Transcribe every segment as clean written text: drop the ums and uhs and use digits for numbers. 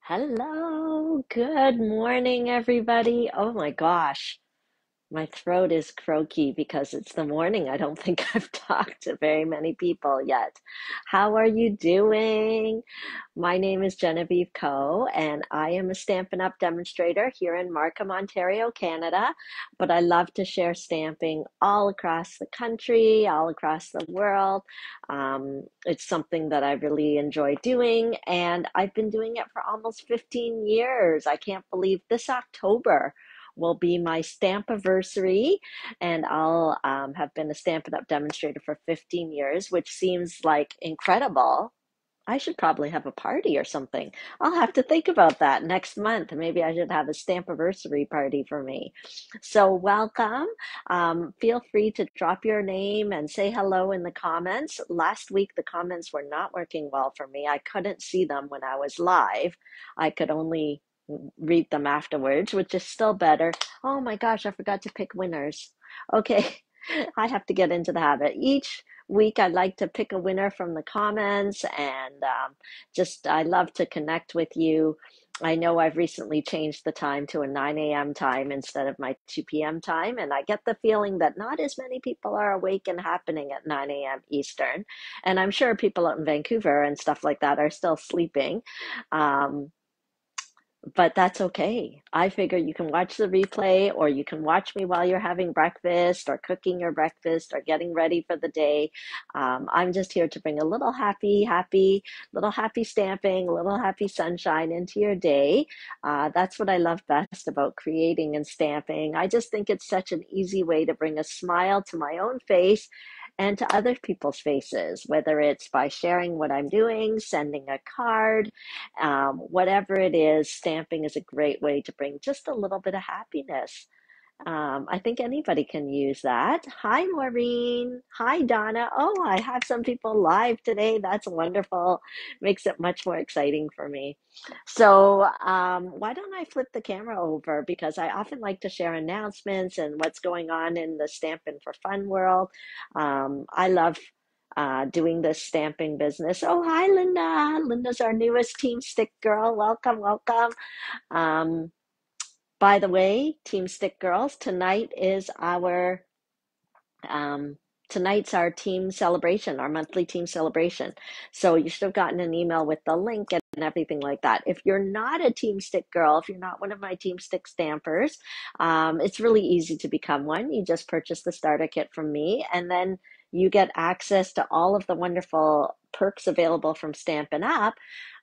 Hello, good morning, everybody. Oh my gosh, my throat is croaky because it's the morning. I don't think I've talked to very many people yet. How are you doing? My name is Genevieve Coe, and I am a Stampin' Up! Demonstrator here in Markham, Ontario, Canada. But I love to share stamping all across the country, all across the world. It's something that I really enjoy doing, and I've been doing it for almost 15 years. I can't believe this October will be my stamp anniversary, and I'll have been a Stampin' Up! Demonstrator for 15 years, which seems like incredible. I should probably have a party or something. I'll have to think about that next month. Maybe I should have a stamp anniversary party for me. So welcome. Feel free to drop your name and say hello in the comments. Last week, the comments were not working well for me. I couldn't see them when I was live. I could only read them afterwards, which is still better. Oh my gosh, I forgot to pick winners. Okay, I have to get into the habit. Each week, I'd like to pick a winner from the comments, and I love to connect with you. I know I've recently changed the time to a 9 a.m. time instead of my 2 p.m. time, and I get the feeling that not as many people are awake and happening at 9 a.m. Eastern. And I'm sure people out in Vancouver and stuff like that are still sleeping. Um, but that's okay. I figure you can watch the replay, or you can watch me while you're having breakfast or cooking your breakfast or getting ready for the day. I'm just here to bring a little little happy stamping, a little happy sunshine into your day. That's what I love best about creating and stamping. I just think it's such an easy way to bring a smile to my own face and to other people's faces, whether it's by sharing what I'm doing, sending a card, whatever it is. Stamping is a great way to bring just a little bit of happiness. I think anybody can use that. Hi, Maureen. Hi, Donna. Oh, I have some people live today. That's wonderful. Makes it much more exciting for me. So, why don't I flip the camera over? Because I often like to share announcements and what's going on in the Stampin' for Fun world. I love doing this stamping business. Oh, hi, Linda. Linda's our newest Team Stick girl. Welcome, welcome. Um, by the way, Team Stick Girls, um, tonight's our team celebration, our monthly team celebration. So you should have gotten an email with the link and everything like that. If you're not a Team Stick girl, if you're not one of my Team Stick stampers, it's really easy to become one. You just purchase the starter kit from me, and then you get access to all of the wonderful perks available from Stampin' Up!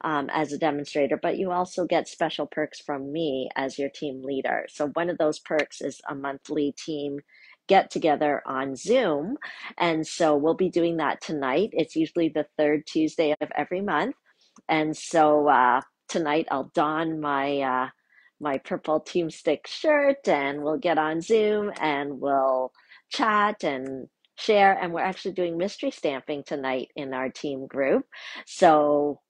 As a demonstrator, but you also get special perks from me as your team leader. So one of those perks is a monthly team get together on Zoom. And so we'll be doing that tonight. It's usually the third Tuesday of every month. And so tonight I'll don my purple Team Stick shirt, and we'll get on Zoom and we'll chat and share. And we're actually doing mystery stamping tonight in our team group. So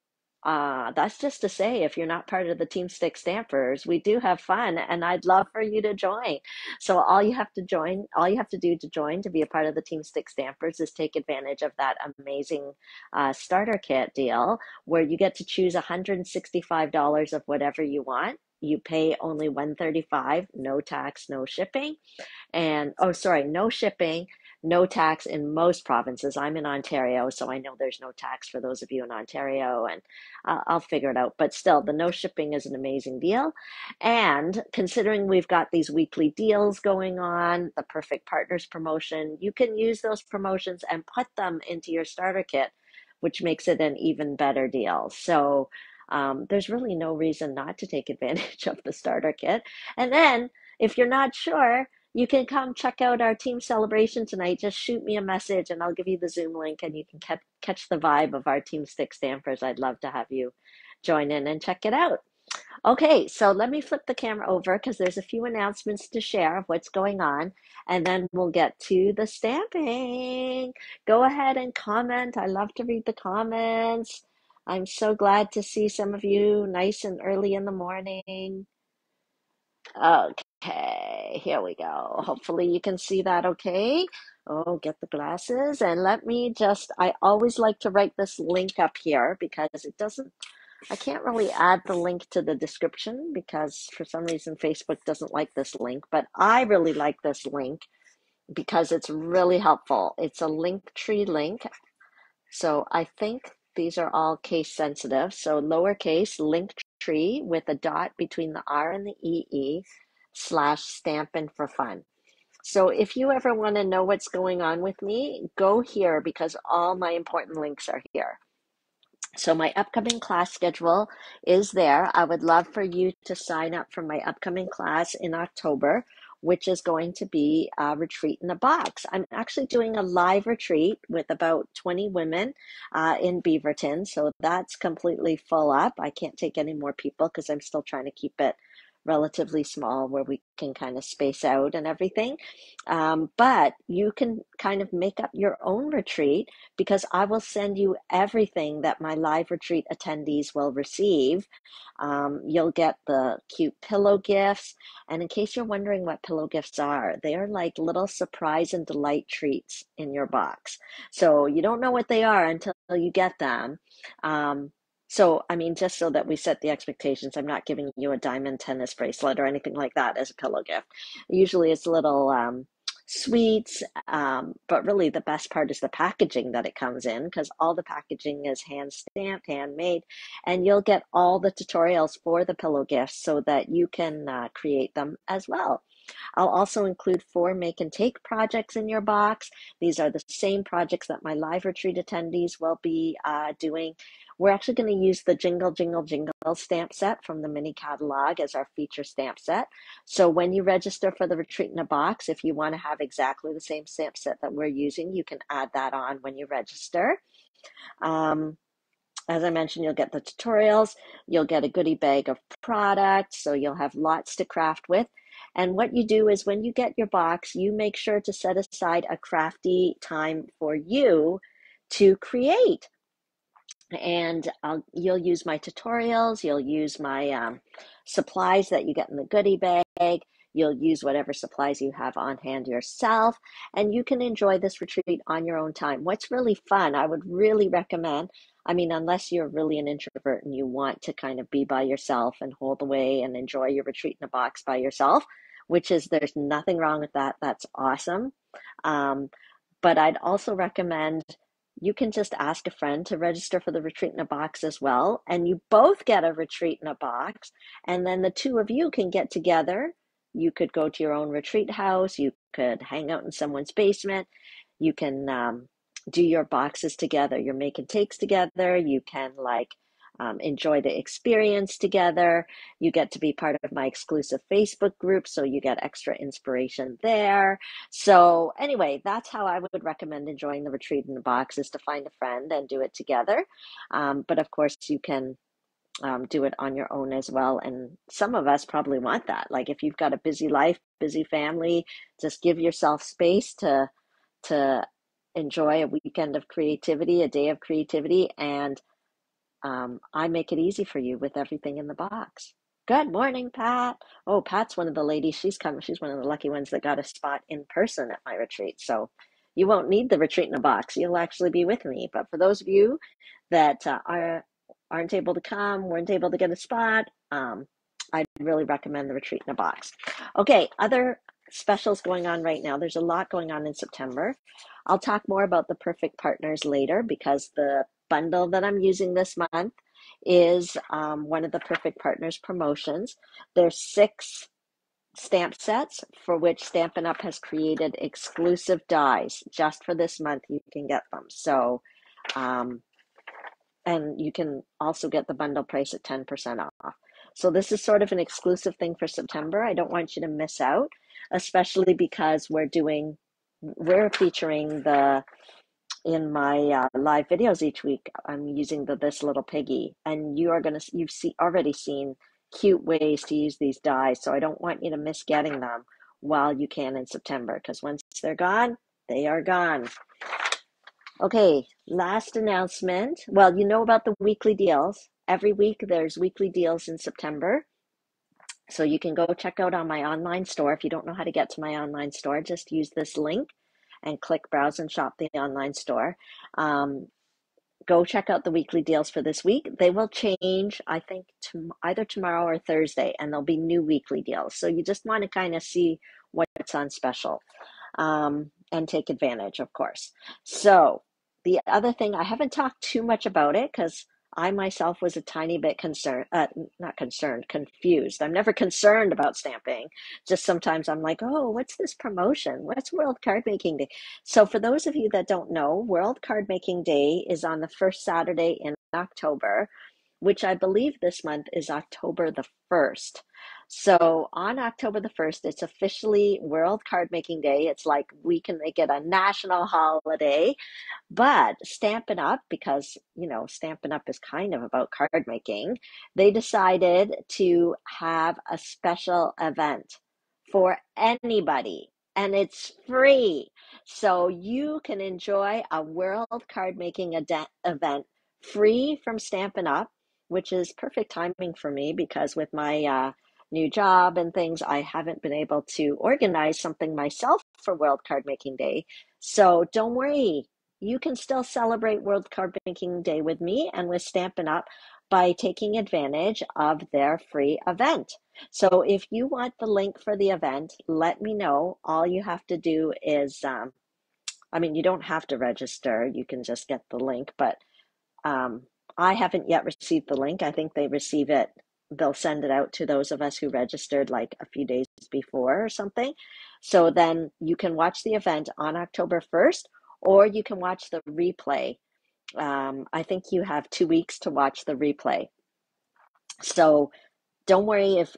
that's just to say, if you're not part of the Team Stick Stampers, we do have fun, and I'd love for you to join. So all you have to do to join to be a part of the Team Stick Stampers is take advantage of that amazing starter kit deal, where you get to choose $165 of whatever you want. You pay only $135, no tax, no shipping. And oh, sorry, no shipping, no tax in most provinces. I'm in Ontario, so I know there's no tax for those of you in Ontario, and I'll figure it out. But still, the no shipping is an amazing deal. And considering we've got these weekly deals going on, the Perfect Partners promotion, you can use those promotions and put them into your starter kit, which makes it an even better deal. So there's really no reason not to take advantage of the starter kit. And then, if you're not sure, you can come check out our team celebration tonight. Just shoot me a message and I'll give you the Zoom link, and you can catch the vibe of our Team Stick Stampers. I'd love to have you join in and check it out. Okay, so let me flip the camera over because there's a few announcements to share of what's going on, and then we'll get to the stamping. Go ahead and comment. I love to read the comments. I'm so glad to see some of you nice and early in the morning. Okay, here we go. Hopefully you can see that okay. Oh, get the glasses, and let me just, I always like to write this link up here because it doesn't I can't really add the link to the description because for some reason Facebook doesn't like this link, but I really like this link because it's really helpful. It's a link tree link. So I think these are all case sensitive. So lowercase link tree with a dot between the R and the EE / stampin' for fun. So if you ever want to know what's going on with me, go here because all my important links are here. So my upcoming class schedule is there. I would love for you to sign up for my upcoming class in October, which is going to be a retreat in a box. I'm actually doing a live retreat with about 20 women in Beaverton. So that's completely full up. I can't take any more people because I'm still trying to keep it relatively small where we can kind of space out and everything. But you can kind of make up your own retreat because I will send you everything that my live retreat attendees will receive. You'll get the cute pillow gifts. And in case you're wondering what pillow gifts are, they are like little surprise and delight treats in your box. So you don't know what they are until you get them. So, I mean, just so that we set the expectations, I'm not giving you a diamond tennis bracelet or anything like that as a pillow gift. Usually it's little sweets, but really the best part is the packaging that it comes in because all the packaging is hand stamped, handmade, and you'll get all the tutorials for the pillow gifts so that you can create them as well. I'll also include 4 make and take projects in your box. These are the same projects that my live retreat attendees will be doing. We're actually going to use the Jingle, Jingle, Jingle stamp set from the mini catalog as our feature stamp set. So when you register for the retreat in a box, if you want to have exactly the same stamp set that we're using, you can add that on when you register. As I mentioned, you'll get the tutorials, you'll get a goodie bag of products, so you'll have lots to craft with. And what you do is when you get your box, you make sure to set aside a crafty time for you to create. And you'll use my tutorials, you'll use my supplies that you get in the goodie bag, you'll use whatever supplies you have on hand yourself, and you can enjoy this retreat on your own time. What's really fun, I would really recommend, I mean, unless you're really an introvert and you want to kind of be by yourself and hold away and enjoy your retreat in a box by yourself, which is, there's nothing wrong with that. That's awesome. But I'd also recommend you can just ask a friend to register for the retreat in a box as well. And you both get a retreat in a box. And then the two of you can get together. You could go to your own retreat house. You could hang out in someone's basement. You can do your boxes together, your make and takes together. You can enjoy the experience together. You get to be part of my exclusive Facebook group, so you get extra inspiration there. So anyway, that's how I would recommend enjoying the retreat in the box, is to find a friend and do it together. But of course, you can do it on your own as well. And some of us probably want that. Like if you've got a busy life, busy family, just give yourself space to enjoy a weekend of creativity, a day of creativity, and I make it easy for you with everything in the box. Good morning, Pat. Oh, Pat's one of the ladies. She's coming. She's one of the lucky ones that got a spot in person at my retreat. So you won't need the retreat in a box. You'll actually be with me. But for those of you that aren't able to come, weren't able to get a spot, I'd really recommend the retreat in a box. Okay, other specials going on right now. There's a lot going on in September. I'll talk more about the perfect partners later because the bundle that I'm using this month is one of the perfect partners promotions. There's 6 stamp sets for which Stampin' Up! Has created exclusive dies. Just for this month you can get them. So and you can also get the bundle price at 10% off. So this is sort of an exclusive thing for September. I don't want you to miss out, especially because we're featuring in my live videos each week. I'm using this little piggy, and you've already seen cute ways to use these dies. So I don't want you to miss getting them while you can in September, because once they're gone, they are gone. Okay, last announcement. Well, you know about the weekly deals. Every week there's weekly deals in September. So you can go check out on my online store. If you don't know how to get to my online store, just use this link and click browse and shop the online store. go check out the weekly deals for this week. They will change, I think, to either tomorrow or Thursday, and there'll be new weekly deals. So you just want to kind of see what's on special, and take advantage, of course. So the other thing, I haven't talked too much about it because I myself was a tiny bit concerned, not concerned, confused. I'm never concerned about stamping. Just sometimes I'm like, oh, what's this promotion? What's World Card Making Day? So for those of you that don't know, World Card Making Day is on the first Saturday in October, which I believe this month is October the 1st. So on October the 1st, it's officially World Card Making Day. It's like we can make it a national holiday. But Stampin' Up, because, Stampin' Up is kind of about card making, they decided to have a special event for anybody, and it's free. So you can enjoy a World Card Making event free from Stampin' Up, which is perfect timing for me because with my new job and things, I haven't been able to organize something myself for World Card Making Day. So don't worry, you can still celebrate World Card Making Day with me and with Stampin' Up by taking advantage of their free event. So if you want the link for the event, let me know. All you have to do is, you don't have to register. You can just get the link, but I haven't yet received the link. I think they'll send it out to those of us who registered like a few days before or something. So then you can watch the event on October 1st, or you can watch the replay. I think you have 2 weeks to watch the replay. So don't worry if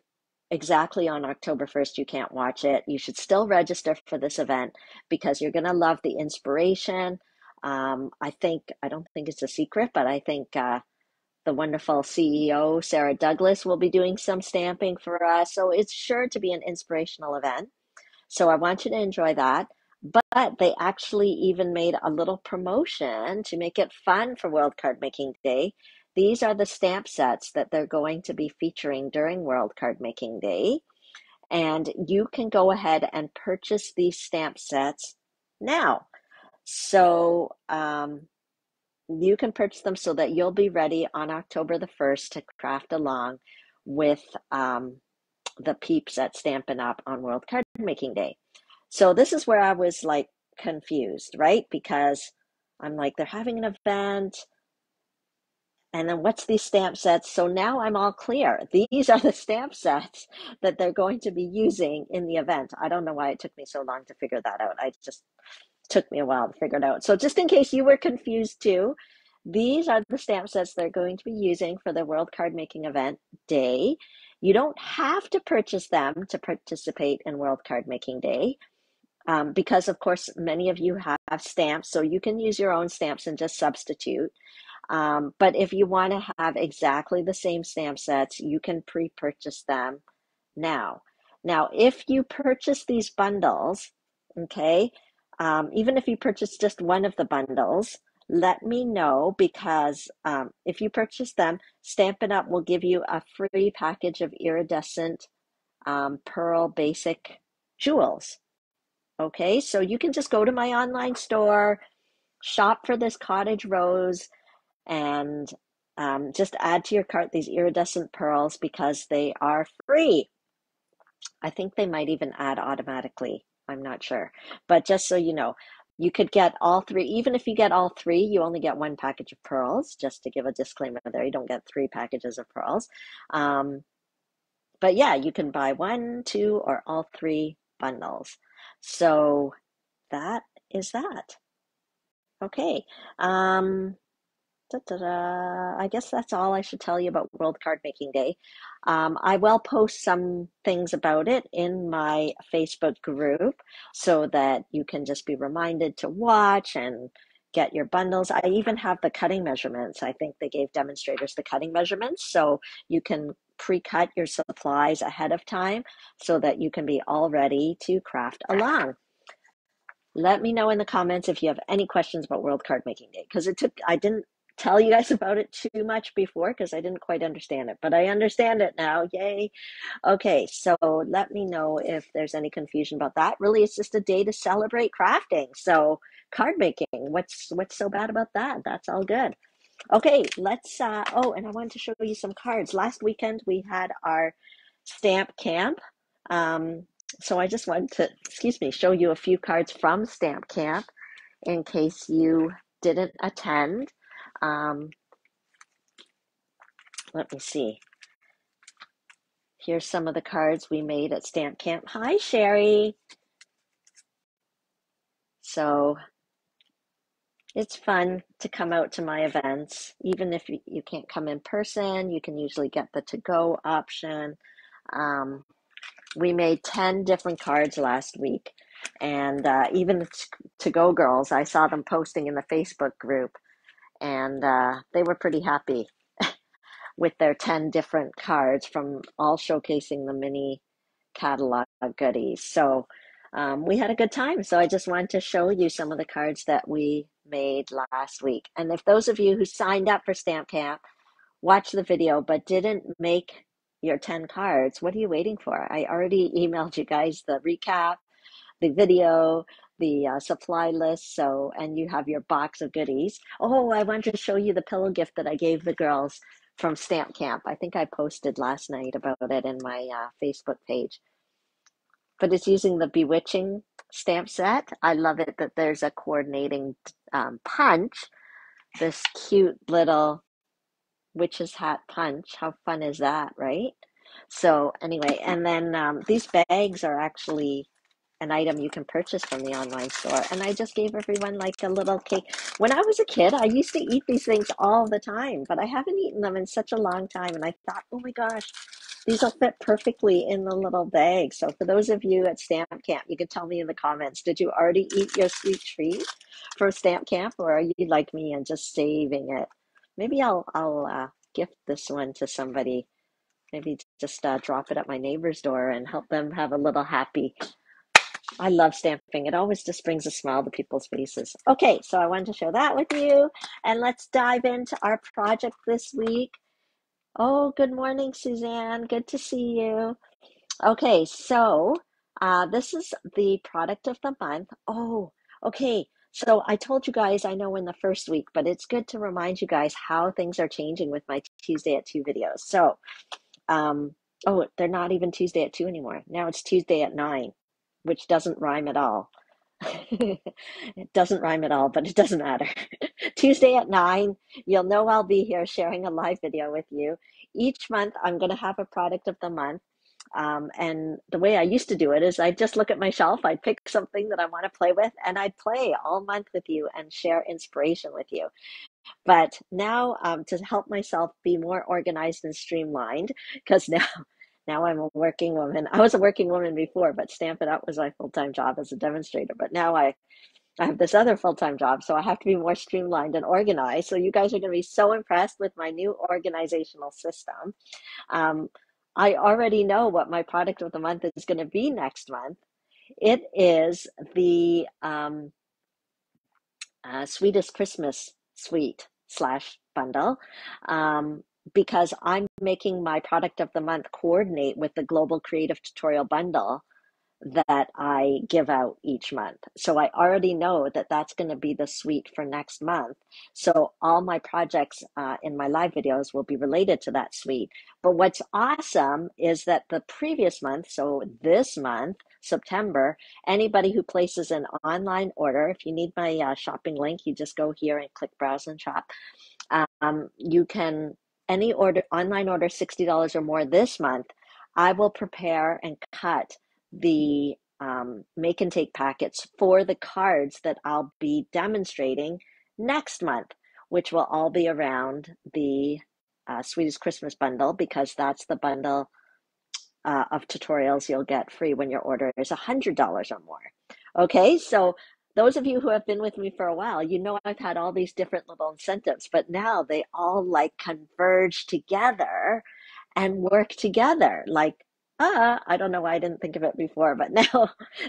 exactly on October 1st you can't watch it. You should still register for this event because you're going to love the inspiration. I don't think it's a secret, but I think the wonderful CEO, Sarah Douglas, will be doing some stamping for us. So it's sure to be an inspirational event. So I want you to enjoy that. But they actually even made a little promotion to make it fun for World Card Making Day. These are the stamp sets that they're going to be featuring during World Card Making Day. And you can go ahead and purchase these stamp sets now. So you can purchase them so that you'll be ready on October the 1st to craft along with the peeps at Stampin' Up on World Card Making Day. So this is where I was like confused, right? Because I'm like, they're having an event, and then what's these stamp sets? So now I'm all clear. These are the stamp sets that they're going to be using in the event. I don't know why it took me so long to figure that out. It just took me a while to figure it out. So just in case you were confused too, these are the stamp sets they're going to be using for the World Card Making event day. You don't have to purchase them to participate in World Card Making Day. Because of course many of you have stamps, so you can use your own stamps and just substitute. But if you want to have exactly the same stamp sets, you can pre-purchase them now. Now, if you purchase these bundles, okay, even if you purchase just one of the bundles, let me know because if you purchase them, Stampin' Up! Will give you a free package of iridescent pearl basic jewels. Okay, so you can just go to my online store, shop for this cottage rose, and just add to your cart these iridescent pearls because they are free. I think they might even add automatically. I'm not sure. But just so you know, you could get all three. Even if you get all three, you only get one package of pearls, just to give a disclaimer there. You don't get three packages of pearls. But yeah, you can buy one, two, or all three bundles. So that is that. Okay. I guess that's all I should tell you about World Card Making Day. I will post some things about it in my Facebook group so that you can just be reminded to watch and get your bundles. I even have the cutting measurements. I think they gave demonstrators the cutting measurements, so you can pre-cut your supplies ahead of time so that you can be all ready to craft along. Let me know in the comments if you have any questions about World Card Making Day, because I didn't tell you guys about it too much before because I didn't quite understand it, but I understand it now. Yay. Okay, so let me know if there's any confusion about that. Really, it's just a day to celebrate crafting. So card making, what's so bad about that? That's all good. Okay, let's, oh, and I wanted to show you some cards. Last weekend we had our stamp camp. Um, so I just wanted to, excuse me, show you a few cards from stamp camp in case you didn't attend. Um, let me see. Here's some of the cards we made at stamp camp. Hi, Sherry. So it's fun to come out to my events. Even if you can't come in person, you can usually get the to-go option. Um, we made 10 different cards last week. And even the to-go girls, I saw them posting in the Facebook group, and they were pretty happy with their 10 different cards from all showcasing the mini catalog goodies. So we had a good time. So I just wanted to show you some of the cards that we made last week. And if those of you who signed up for Stamp Camp watched the video but didn't make your 10 cards, what are you waiting for? I already emailed you guys the recap, the video, the supply list. So, and you have your box of goodies. Oh, I wanted to show you the pillow gift that I gave the girls from Stamp Camp. I think I posted last night about it in my Facebook page. But it's using the Bewitching stamp set. I love it that there's a coordinating punch, this cute little witch's hat punch. How fun is that, right? So anyway, and then these bags are actually an item you can purchase from the online store. And I just gave everyone like a little cake. When I was a kid, I used to eat these things all the time, but I haven't eaten them in such a long time. And I thought, oh my gosh, these will fit perfectly in the little bag. So for those of you at Stamp Camp, you can tell me in the comments, did you already eat your sweet treat for Stamp Camp, or are you like me and just saving it? Maybe I'll gift this one to somebody. Maybe just drop it at my neighbor's door and help them have a little happy. I love stamping. It always just brings a smile to people's faces. Okay, so I wanted to share that with you. And let's dive into our project this week. Oh, good morning, Suzanne. Good to see you. Okay, so this is the product of the month. Oh, okay. So I told you guys, I know in the first week, but it's good to remind you guys how things are changing with my Tuesday at 2 videos. So, um, oh, they're not even Tuesday at 2 anymore. Now it's Tuesday at 9, which doesn't rhyme at all. It doesn't rhyme at all, but it doesn't matter. Tuesday at 9, you'll know I'll be here sharing a live video with you. Each month, I'm going to have a product of the month. And the way I used to do it is I'd just look at my shelf, I'd pick something that I want to play with, and I'd play all month with you and share inspiration with you. But now, to help myself be more organized and streamlined, because now I'm a working woman. I was a working woman before, but Stamp It Up was my full-time job as a demonstrator. But now I have this other full-time job, so I have to be more streamlined and organized. So you guys are going to be so impressed with my new organizational system. Um, I already know what my product of the month is going to be next month. It is the Sweetest Christmas Suite slash bundle, because I'm making my product of the month coordinate with the Global Creative Tutorial Bundle that I give out each month. So I already know that that's going to be the suite for next month. So all my projects in my live videos will be related to that suite. But what's awesome is that the previous month, so this month, September, anybody who places an online order, if you need my shopping link, you just go here and click browse and shop. You can, any order, online order $60 or more this month, I will prepare and cut the make and take packets for the cards that I'll be demonstrating next month, which will all be around the Sweetest Christmas bundle, because that's the bundle of tutorials you'll get free when your order is $100 or more. Okay, so those of you who have been with me for a while, you know I've had all these different little incentives, but now they all like converge together and work together. Like, I don't know why I didn't think of it before, but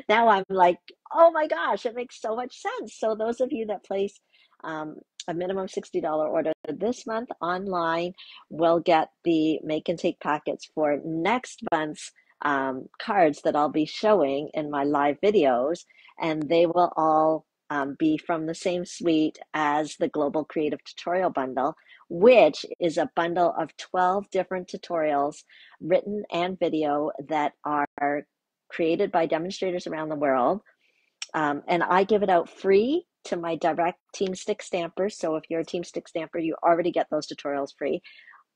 now I'm like, oh my gosh, it makes so much sense. So those of you that place um, a minimum $60 order this month online will get the make and take packets for next month's cards that I'll be showing in my live videos, and they will all be from the same suite as the Global Creative Tutorial Bundle, which is a bundle of 12 different tutorials, written and video, that are created by demonstrators around the world. And I give it out free to my direct Team Stick stampers. So if you're a Team Stick stamper, you already get those tutorials free.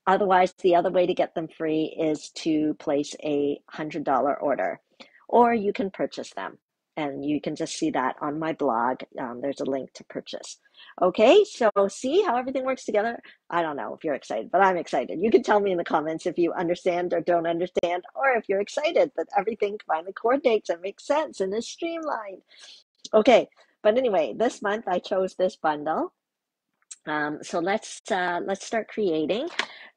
Otherwise, the other way to get them free is to place a $100 order, or you can purchase them. And you can just see that on my blog. There's a link to purchase. Okay, so see how everything works together? I don't know if you're excited, but I'm excited. You can tell me in the comments if you understand or don't understand, or if you're excited that everything finally coordinates and makes sense and is streamlined. Okay, but anyway, this month I chose this bundle. So let's start creating.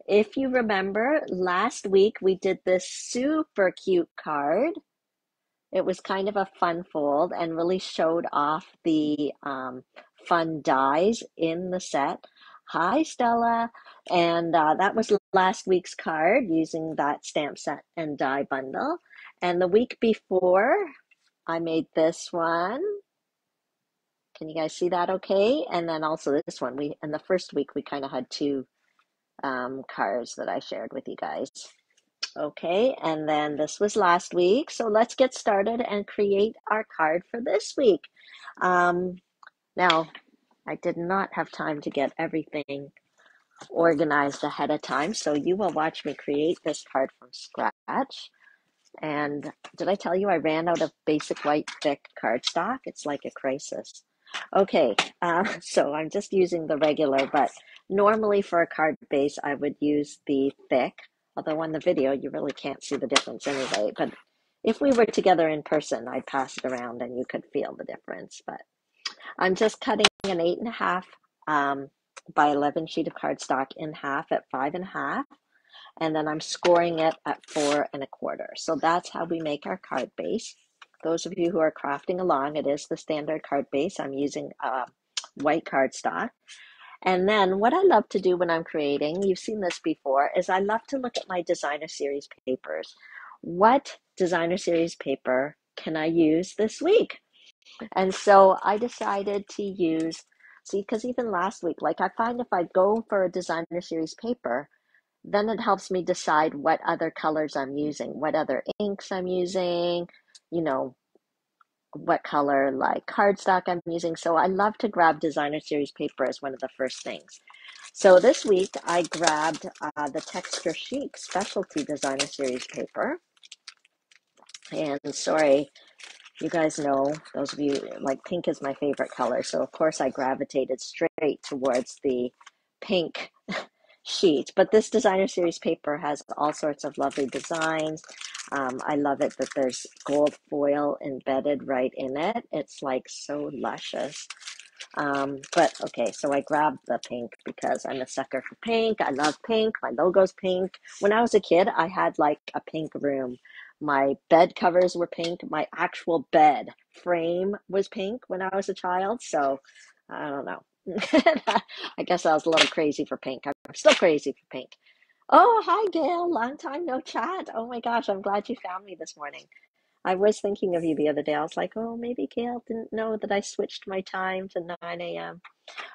If you remember, last week we did this super cute card. It was kind of a fun fold and really showed off the fun dies in the set. Hi, Stella. And that was last week's card using that stamp set and die bundle. And the week before, I made this one. Can you guys see that okay? And then also this one. In the first week, we kind of had two cards that I shared with you guys. Okay, and then this was last week. So let's get started and create our card for this week. Now, I did not have time to get everything organized ahead of time, so you will watch me create this card from scratch. And did I tell you I ran out of basic white thick cardstock? It's like a crisis. Okay, so I'm just using the regular, but normally for a card base, I would use the thick, although on the video, you really can't see the difference anyway. But if we were together in person, I'd pass it around and you could feel the difference. But I'm just cutting an 8.5 by 11 sheet of cardstock in half at 5.5. And then I'm scoring it at 4.25. So that's how we make our card base. Those of you who are crafting along, it is the standard card base. I'm using white cardstock. And then what I love to do when I'm creating, you've seen this before, is I love to look at my designer series papers. What designer series paper can I use this week? And so I decided to use, see, because even last week, like I find if I go for a designer series paper, then it helps me decide what other colors I'm using, what other inks I'm using, you know, what color like cardstock I'm using. So I love to grab designer series paper as one of the first things. So this week I grabbed the Texture Chic Specialty Designer Series paper. And sorry, you guys know, those of you, like pink is my favorite color. So of course I gravitated straight towards the pink sheet. But this designer series paper has all sorts of lovely designs. I love it that there's gold foil embedded right in it. It's like so luscious. But okay, so I grabbed the pink because I'm a sucker for pink. I love pink. My logo's pink. When I was a kid, I had like a pink room. My bed covers were pink. My actual bed frame was pink when I was a child. So I don't know. I guess I was a little crazy for pink. I'm still crazy for pink. Oh, hi, Gail. Long time no chat. Oh my gosh, I'm glad you found me this morning. I was thinking of you the other day. I was like, oh, maybe Gail didn't know that I switched my time to 9 a.m.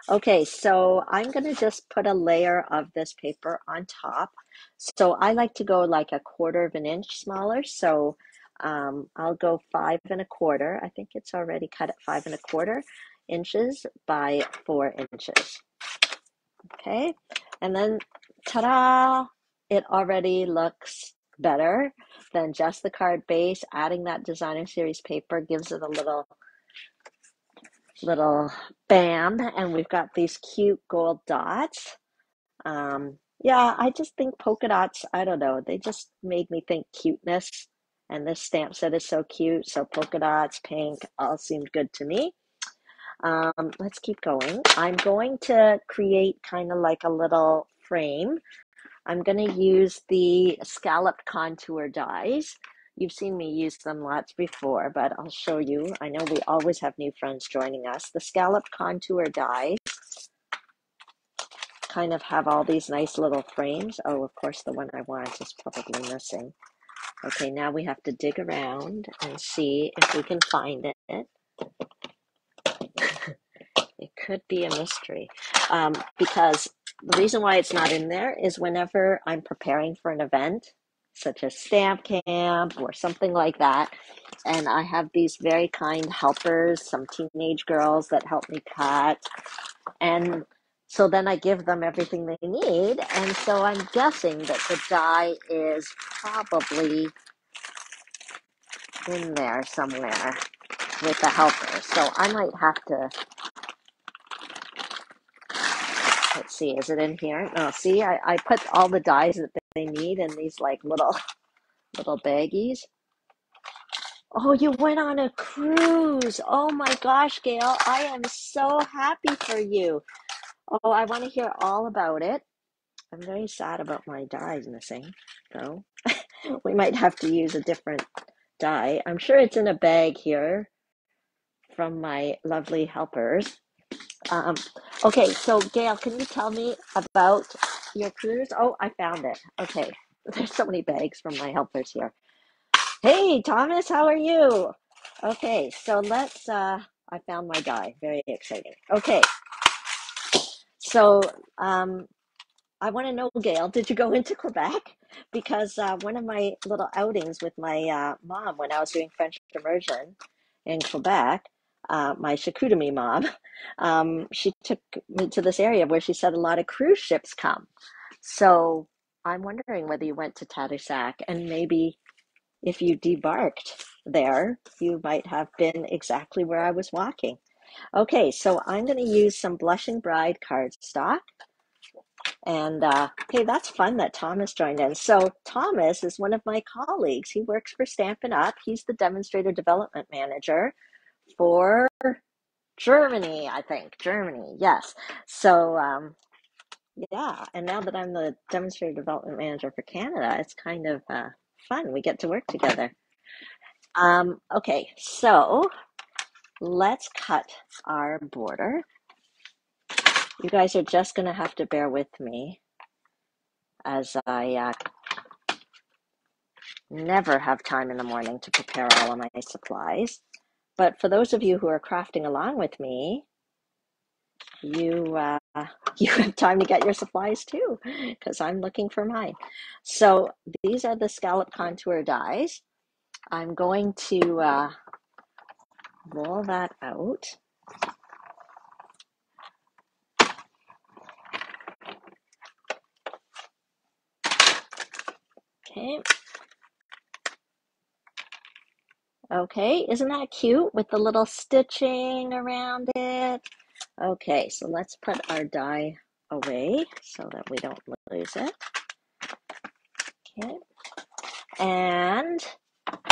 Okay, so I'm going to just put a layer of this paper on top. So I like to go like 1/4 of an inch smaller. So I'll go 5.25. I think it's already cut at 5.25 inches by 4 inches. Okay, and then ta-da! It already looks better than just the card base. Adding that designer series paper gives it a little bam, and we've got these cute gold dots. Yeah, I just think polka dots, I don't know, they just made me think cuteness, and this stamp set is so cute. So polka dots, pink, all seemed good to me. Let's keep going. I'm going to create kind of like a little frame. I'm going to use the scalloped contour dies. You've seen me use them lots before, but I'll show you. I know we always have new friends joining us. The scalloped contour dies kind of have all these nice little frames. Oh, of course, the one I want is probably missing. Okay, now we have to dig around and see if we can find it. It could be a mystery. Because the reason why it's not in there is whenever I'm preparing for an event, such as stamp camp or something like that, and I have these very kind helpers, some teenage girls that help me cut, and so then I give them everything they need, and so I'm guessing that the dye is probably in there somewhere with the helper. So I might have to, let's see, is it in here? No, see, I put all the dyes that they need in these like little baggies. Oh, you went on a cruise. Oh my gosh, Gail, I am so happy for you. Oh, I want to hear all about it. I'm very sad about my dyes missing, though. We might have to use a different dye. I'm sure it's in a bag here from my lovely helpers. Um, okay, so Gail, can you tell me about your cruise? Oh, I found it. Okay, there's so many bags from my helpers here. Hey, Thomas, how are you? Okay, so I found my dye. Very exciting. Okay, so I want to know, Gail, did you go into Quebec? Because one of my little outings with my mom when I was doing French immersion in Quebec, my charcuterie mom, she took me to this area where she said a lot of cruise ships come. So I'm wondering whether you went to Tadoussac and maybe if you debarked there, you might have been exactly where I was walking. Okay, so I'm going to use some Blushing Bride cardstock. And hey, that's fun that Thomas joined in. So Thomas is one of my colleagues. He works for Stampin' Up. He's the demonstrator development manager for Germany, I think. Germany, yes. So yeah, and now that I'm the demonstrator development manager for Canada, it's kind of fun. We get to work together. Okay, so let's cut our border. You guys are just going to have to bear with me as I never have time in the morning to prepare all of my supplies. But for those of you who are crafting along with me, you you have time to get your supplies too, because I'm looking for mine. So these are the scallop contour dies. I'm going to roll that out. Okay. Okay, isn't that cute with the little stitching around it? Okay, so let's put our die away so that we don't lose it. Okay, and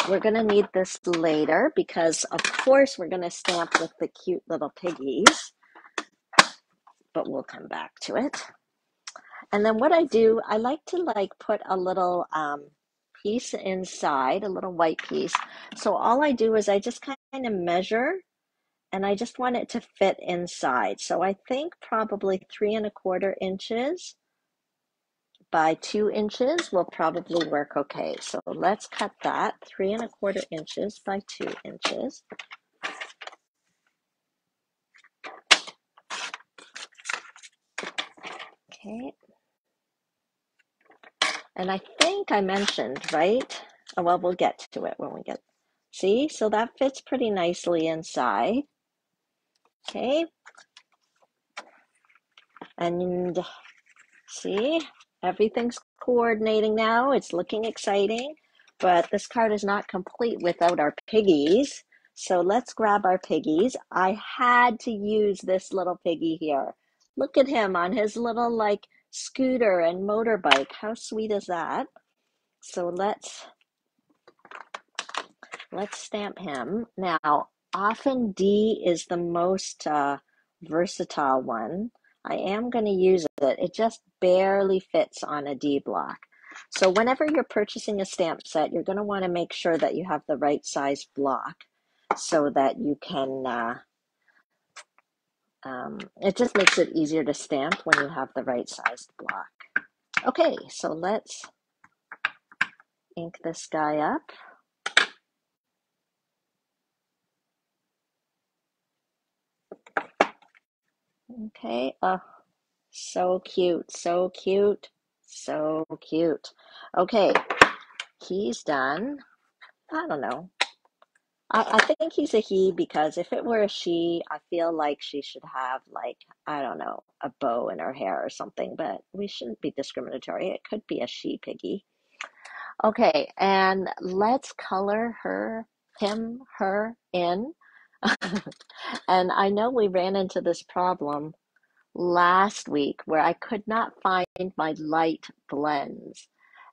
we're going to need this later because, of course, we're going to stamp with the cute little piggies, but we'll come back to it. And then what I do, I like to put a little piece inside, a little white piece. So all I do is I just kind of measure and I just want it to fit inside. So I think probably 3¼ inches by 2 inches will probably work okay. So let's cut that 3¼ inches by 2 inches. Okay. And I think I mentioned, right? Oh, well, we'll get to it when we get, see? So that fits pretty nicely inside. Okay. And see, everything's coordinating now. It's looking exciting, but this card is not complete without our piggies. So let's grab our piggies. I had to use this little piggy here. Look at him on his little scooter and motorbike. How sweet is that? So let's stamp him. Now, often D is the most versatile one. I am going to use it. It just barely fits on a D block. So whenever you're purchasing a stamp set, you're going to want to make sure that you have the right size block so that you can, it just makes it easier to stamp when you have the right size block. Okay, so let's ink this guy up. Okay. Oh, so cute, so cute, so cute. Okay, he's done. I don't know. I think he's a he because if it were a she, I feel like she should have like, I don't know, a bow in her hair or something, but we shouldn't be discriminatory. It could be a she piggy. Okay, and let's color her in. And I know we ran into this problem last week where I could not find my light blends.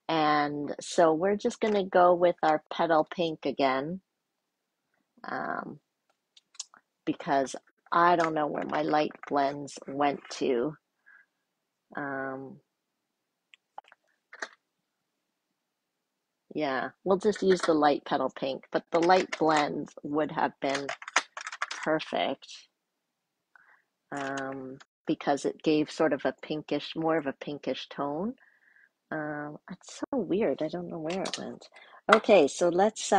And so we're just going to go with our petal pink again, um, because I don't know where my light blends went to. Um, yeah, we'll just use the light petal pink, but the light blends would have been perfect, um, because it gave sort of a pinkish, more of a pinkish tone. It's so weird. I don't know where it went. Okay, so let's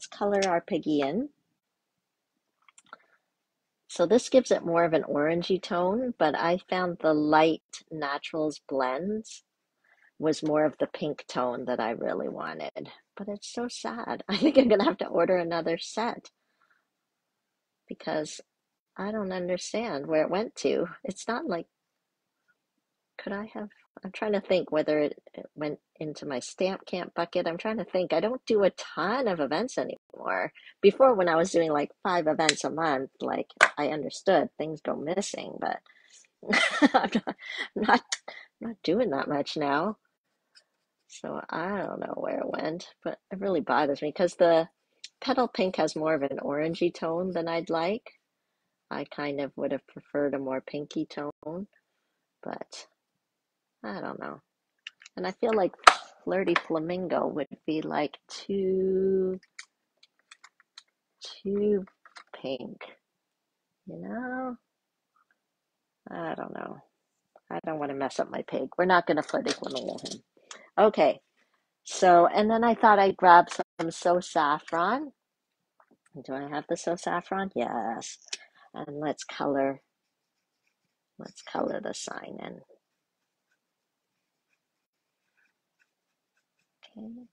color our piggy in. So this gives it more of an orangey tone, but I found the light naturals blends was more of the pink tone that I really wanted. But it's so sad. I think I'm gonna have to order another set because I don't understand where it went to. It's not like, could I have? I'm trying to think whether it went into my stamp camp bucket. I'm trying to think. I don't do a ton of events anymore. Before, when I was doing like 5 events a month, like I understood things go missing, but I'm not, not doing that much now. So I don't know where it went, but it really bothers me because the petal pink has more of an orangey tone than I'd like. I kind of would have preferred a more pinky tone, but I don't know. And I feel like Flirty Flamingo would be like too pink, you know? I don't know. I don't want to mess up my pig. We're not going to Flirty Flamingo him. Okay, so, and then I thought I'd grab some So Saffron. Do I have the So Saffron? Yes. And let's color the sign in. Okay.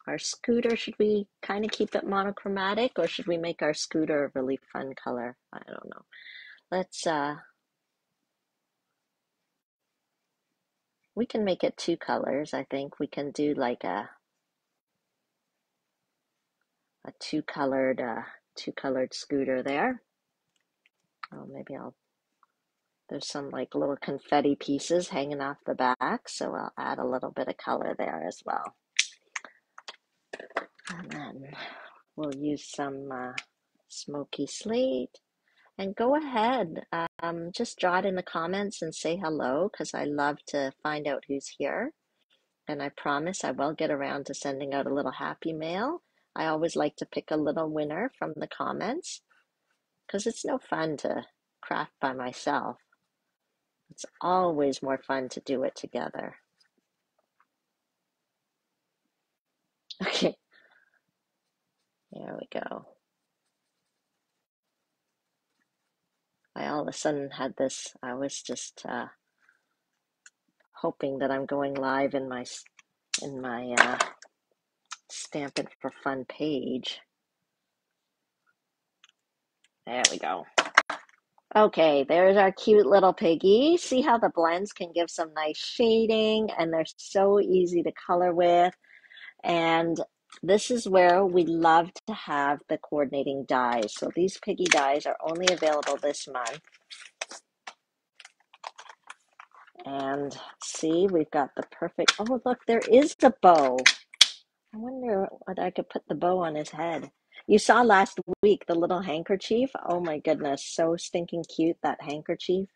Our scooter, should we kind of keep it monochromatic or should we make our scooter a really fun color? I don't know. Let's we can make it 2 colors. I think we can do like a two colored scooter there. Oh, maybe I'll there's some like little confetti pieces hanging off the back, so I'll add a little bit of color there as well. And then we'll use some smoky slate. And go ahead, just draw it in the comments and say hello because I love to find out who's here. And I promise I will get around to sending out a little happy mail. I always like to pick a little winner from the comments because it's no fun to craft by myself. It's always more fun to do it together. Okay, there we go. I all of a sudden had this, I was just hoping that I'm going live in my Stamp It for Fun page. There we go. Okay, there's our cute little piggy. See how the blends can give some nice shading and they're so easy to color with. And this is where we love to have the coordinating dies. So these piggy dies are only available this month. And see, we've got the perfect, oh look, there is the bow. I wonder what I could put the bow on his head. You saw last week the little handkerchief. Oh my goodness, so stinking cute, that handkerchief.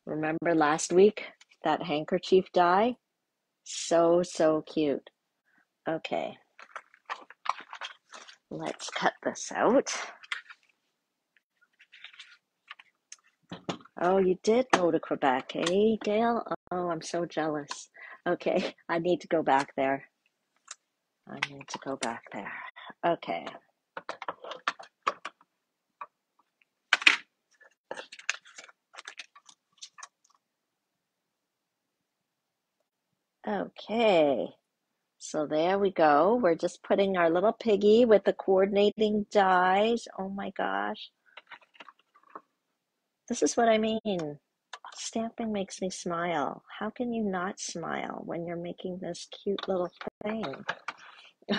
Remember last week, that handkerchief die? So, so cute. Okay, let's cut this out. Oh, you did go to Quebec, eh, Gail? Oh, I'm so jealous. Okay, I need to go back there. I need to go back there. Okay. Okay, so there we go. We're just putting our little piggy with the coordinating dies. Oh my gosh. This is what I mean. Stamping makes me smile. How can you not smile when you're making this cute little thing?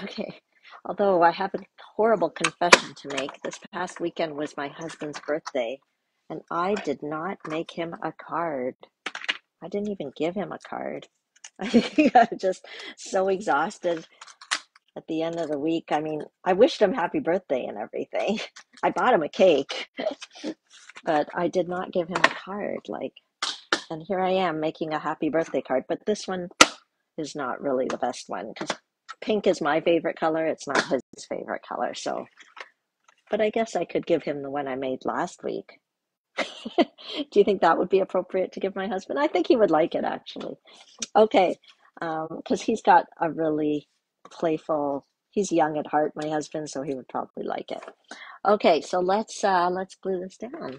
Okay, although I have a horrible confession to make. This past weekend was my husband's birthday, and I did not make him a card. I didn't even give him a card. I got just so exhausted at the end of the week. I mean, I wished him happy birthday and everything. I bought him a cake, but I did not give him a card. And here I am making a happy birthday card, but this one is not really the best one because pink is my favorite color. It's not his favorite color. So, but I guess I could give him the one I made last week. Do you think that would be appropriate to give my husband? I think he would like it actually. Okay, because he's got a really playful. He's young at heart, my husband, so he would probably like it. Okay, so let's glue this down.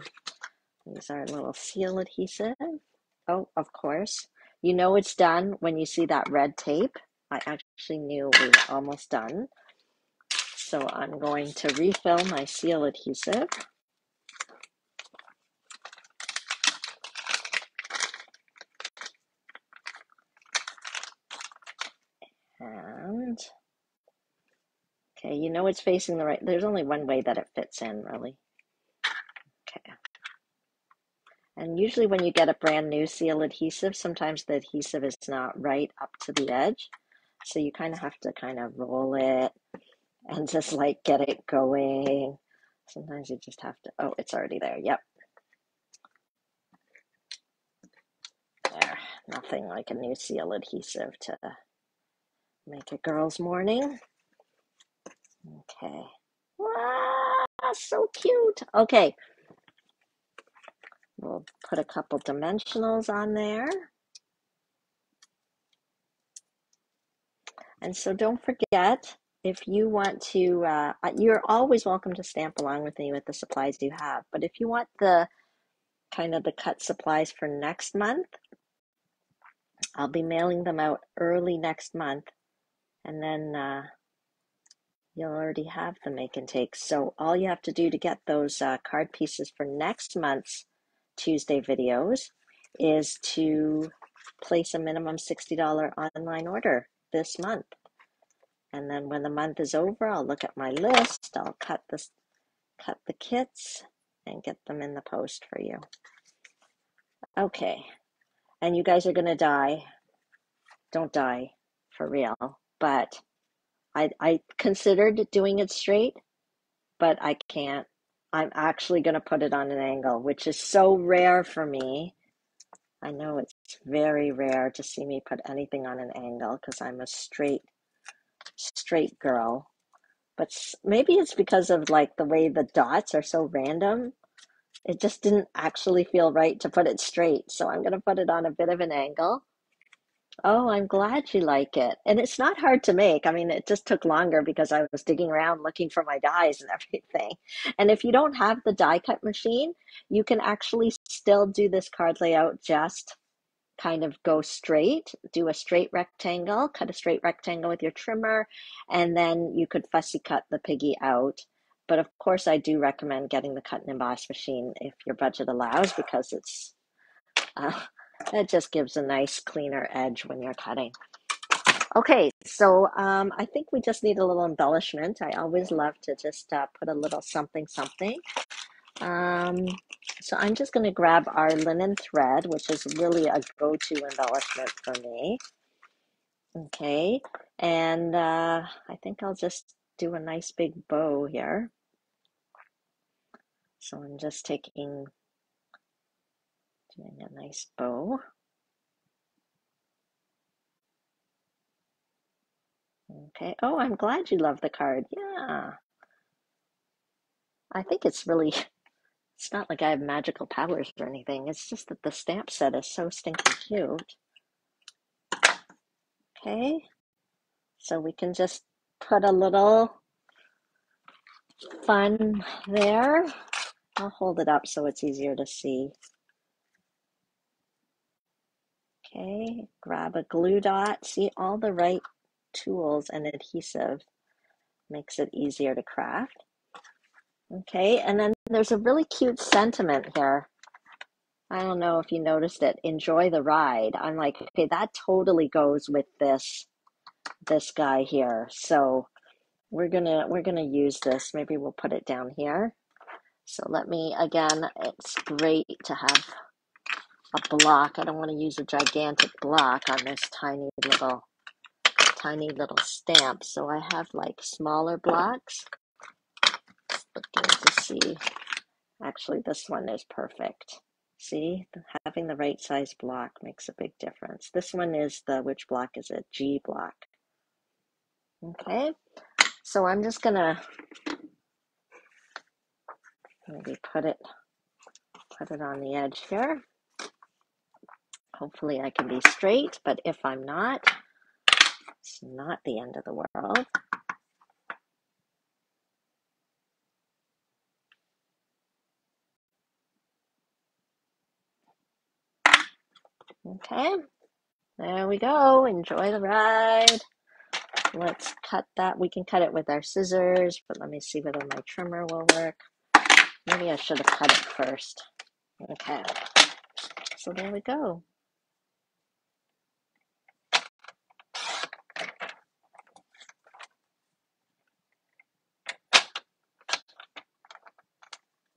Use our little seal adhesive. Oh, of course. You know it's done when you see that red tape. I actually knew we were almost done. So I'm going to refill my seal adhesive. And, okay, you know it's facing the right. There's only one way that it fits in, really. Okay. And usually when you get a brand new seal adhesive, sometimes the adhesive is not right up to the edge. So you kind of have to kind of roll it and just like get it going. Sometimes you just have to, oh, it's already there. Yep. There. Nothing like a new seal adhesive to make a girl's morning. Okay. Wow, so cute. Okay. We'll put a couple dimensionals on there. And so don't forget, if you want to, you're always welcome to stamp along with me with the supplies you have. But if you want the kind of the cut supplies for next month, I'll be mailing them out early next month. And then you'll already have the make and take. So all you have to do to get those card pieces for next month's Tuesday videos is to place a minimum $60 online order this month. And then when the month is over, I'll look at my list, I'll cut the kits and get them in the post for you. Okay. And you guys are going to die. Don't die for real. But I considered doing it straight, but I can't. I'm actually going to put it on an angle, which is so rare for me. I know it's very rare to see me put anything on an angle because I'm a straight girl. But maybe it's because of like the way the dots are so random. It just didn't actually feel right to put it straight. So I'm going to put it on a bit of an angle. Oh, I'm glad you like it. And it's not hard to make. I mean, it just took longer because I was digging around looking for my dies and everything. And if you don't have the die cut machine, you can actually still do this card layout, just kind of go straight, do a straight rectangle, cut a straight rectangle with your trimmer, and then you could fussy cut the piggy out. But of course, I do recommend getting the cut and emboss machine if your budget allows, because uh, it just gives a nice cleaner edge when you're cutting. Okay, so I think we just need a little embellishment. I always love to just put a little something. So I'm just going to grab our linen thread, which is really a go-to embellishment for me. Okay, and I think I'll just do a nice big bow here. So I'm just doing a nice bow. Okay. Oh, I'm glad you love the card. Yeah. I think it's not like I have magical powers or anything. It's just that the stamp set is so stinking cute. Okay. So we can just put a little fun there. I'll hold it up so it's easier to see. Okay, grab a glue dot. See, all the right tools and adhesive makes it easier to craft. Okay, and then there's a really cute sentiment here. I don't know if you noticed it. Enjoy the ride. I'm like, okay, that totally goes with this guy here. So we're gonna use this. Maybe we'll put it down here. So let me, again, it's great to have a block. I don't want to use a gigantic block on this tiny little stamp. So I have like smaller blocks. Looking to see. Actually, this one is perfect. See, having the right size block makes a big difference. This one is which block is it? G block. Okay, so I'm just gonna maybe put it on the edge here. Hopefully I can be straight, but if I'm not, it's not the end of the world. Okay, there we go. Enjoy the ride. Let's cut that. We can cut it with our scissors, but let me see whether my trimmer will work. Maybe I should have cut it first. Okay, so there we go.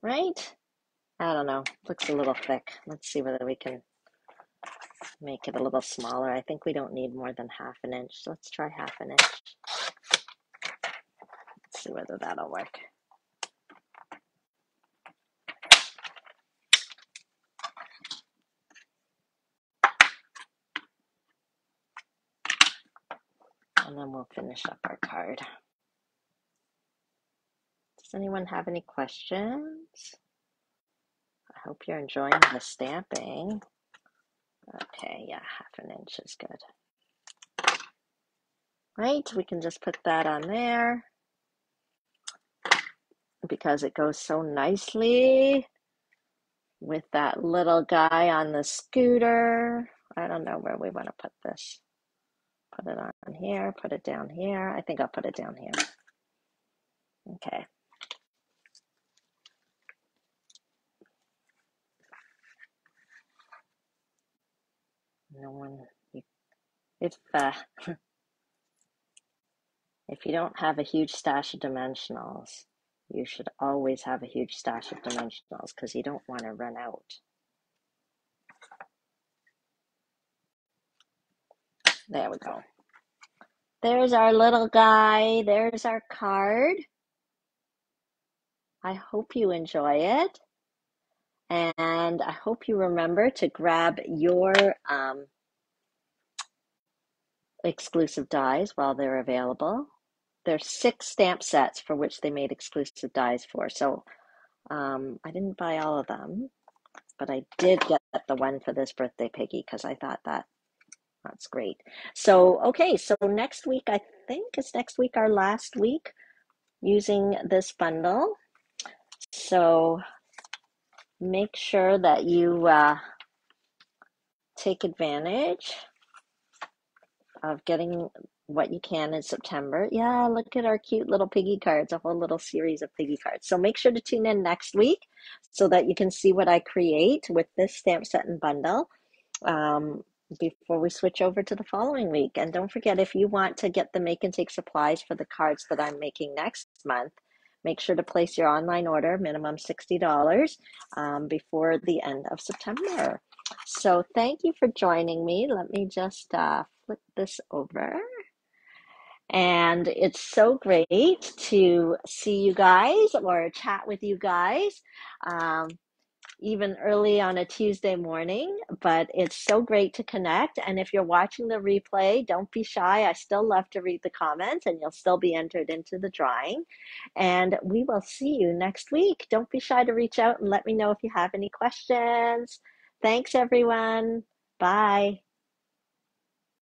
Right? I don't know. Looks a little thick. Let's see whether we can make it a little smaller. I think we don't need more than 1/2 inch. Let's try 1/2 inch. Let's see whether that'll work. And then we'll finish up our card. Does anyone have any questions? I hope you're enjoying the stamping. Okay, yeah, 1/2 inch is good. Right, we can just put that on there because it goes so nicely with that little guy on the scooter. I don't know where we want to put this. Put it on here, put it down here. I think I'll put it down here. Okay. No one, if if you don't have a huge stash of dimensionals, you should always have a huge stash of dimensionals because you don't want to run out. There we go. There's our little guy. There's our card. I hope you enjoy it. And I hope you remember to grab your exclusive dies while they're available. There's 6 stamp sets for which they made exclusive dies for. So I didn't buy all of them, but I did get the one for this birthday Piggy because I thought that's great. So, okay, so next week, I think is next week our last week using this bundle. So make sure that you take advantage of getting what you can in September. Yeah, look at our cute little Piggy cards, a whole little series of Piggy cards. So make sure to tune in next week so that you can see what I create with this stamp set and bundle before we switch over to the following week. And don't forget, if you want to get the make and take supplies for the cards that I'm making next month, make sure to place your online order, minimum $60, before the end of September. So thank you for joining me. Let me just flip this over. And it's so great to see you guys or chat with you guys, even early on a Tuesday morning. But it's so great to connect. And if you're watching the replay, don't be shy. I still love to read the comments and you'll still be entered into the drawing. And we will see you next week. Don't be shy to reach out and let me know if you have any questions. Thanks, everyone. Bye.